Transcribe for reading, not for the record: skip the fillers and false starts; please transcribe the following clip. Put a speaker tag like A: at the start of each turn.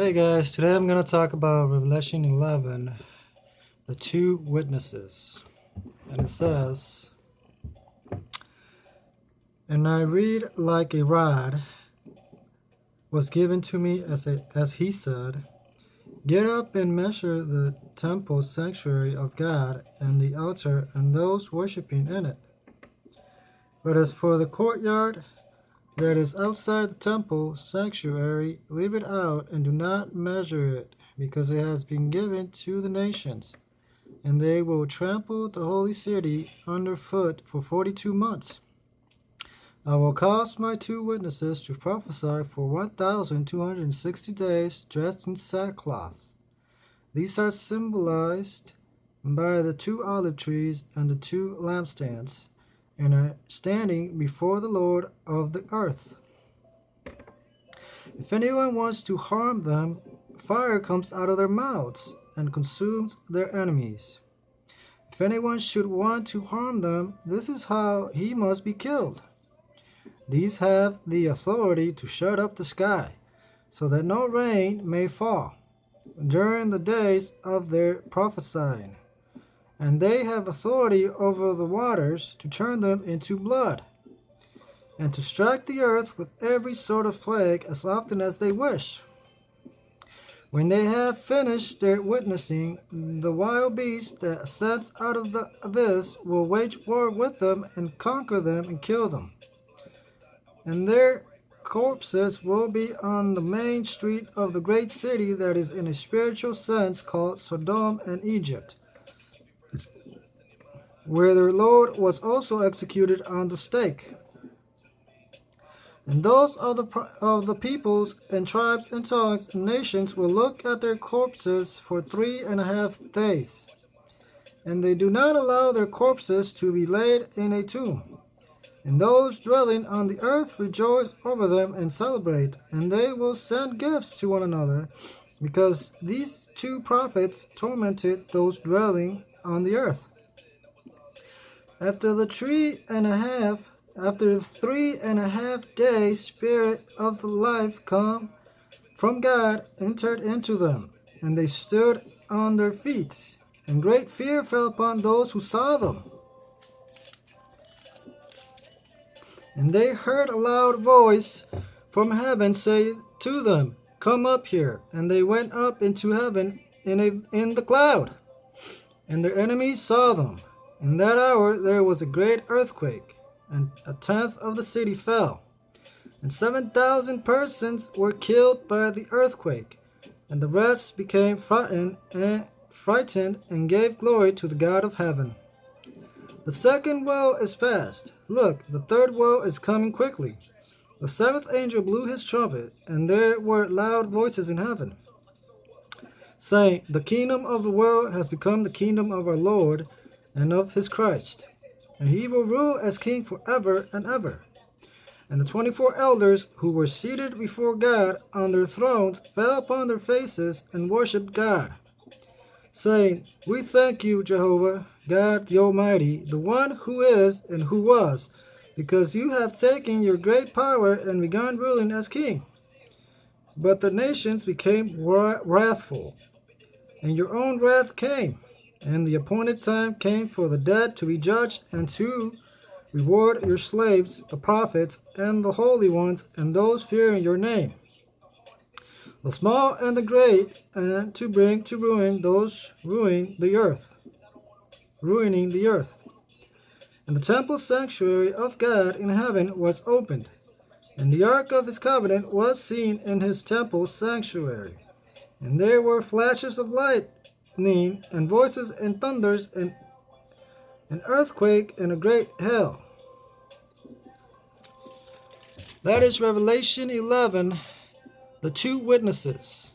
A: Hey guys, today I'm going to talk about Revelation 11, the two witnesses. And it says, "And I read like a rod was given to me as he said, Get up and measure the temple sanctuary of God and the altar and those worshiping in it. But as for the courtyard that is outside the temple sanctuary, leave it out and do not measure it, because it has been given to the nations, and they will trample the holy city underfoot for 42 months. I will cause my two witnesses to prophesy for 1,260 days, dressed in sackcloth. These are symbolized by the two olive trees and the two lampstands, and are standing before the Lord of the earth. If anyone wants to harm them, fire comes out of their mouths and consumes their enemies. If anyone should want to harm them, this is how he must be killed. These have the authority to shut up the sky, so that no rain may fall during the days of their prophesying. And they have authority over the waters to turn them into blood, and to strike the earth with every sort of plague as often as they wish. When they have finished their witnessing, the wild beast that ascends out of the abyss will wage war with them and conquer them and kill them. And their corpses will be on the main street of the great city that is in a spiritual sense called Sodom and Egypt, where their Lord was also executed on the stake. And those of the peoples and tribes and tongues and nations will look at their corpses for 3.5 days. And they do not allow their corpses to be laid in a tomb. And those dwelling on the earth rejoice over them and celebrate, and they will send gifts to one another, because these two prophets tormented those dwelling on the earth. After 3.5 days, Spirit of the life come from God entered into them, and they stood on their feet, and great fear fell upon those who saw them. And they heard a loud voice from heaven say to them, Come up here. And they went up into heaven in the cloud, and their enemies saw them. In that hour there was a great earthquake, and 1/10 of the city fell, and 7,000 persons were killed by the earthquake, and the rest became frightened and gave glory to the God of heaven. The second woe is past. Look, the third woe is coming quickly. The seventh angel blew his trumpet, and there were loud voices in heaven, saying, The kingdom of the world has become the kingdom of our Lord and of his Christ, and he will rule as king forever and ever. And the 24 elders who were seated before God on their thrones fell upon their faces and worshipped God, saying, We thank you, Jehovah, God the Almighty, the one who is and who was, because you have taken your great power and begun ruling as king. But the nations became wrathful, and your own wrath came, and the appointed time came for the dead to be judged, and to reward your slaves, the prophets, and the holy ones, and those fearing your name, the small and the great, and to bring to ruin those ruining the earth. And the temple sanctuary of God in heaven was opened, and the ark of his covenant was seen in his temple sanctuary. And there were flashes of lightning, and voices, and thunders, and an earthquake, and a great hail. That is Revelation 11, the two witnesses.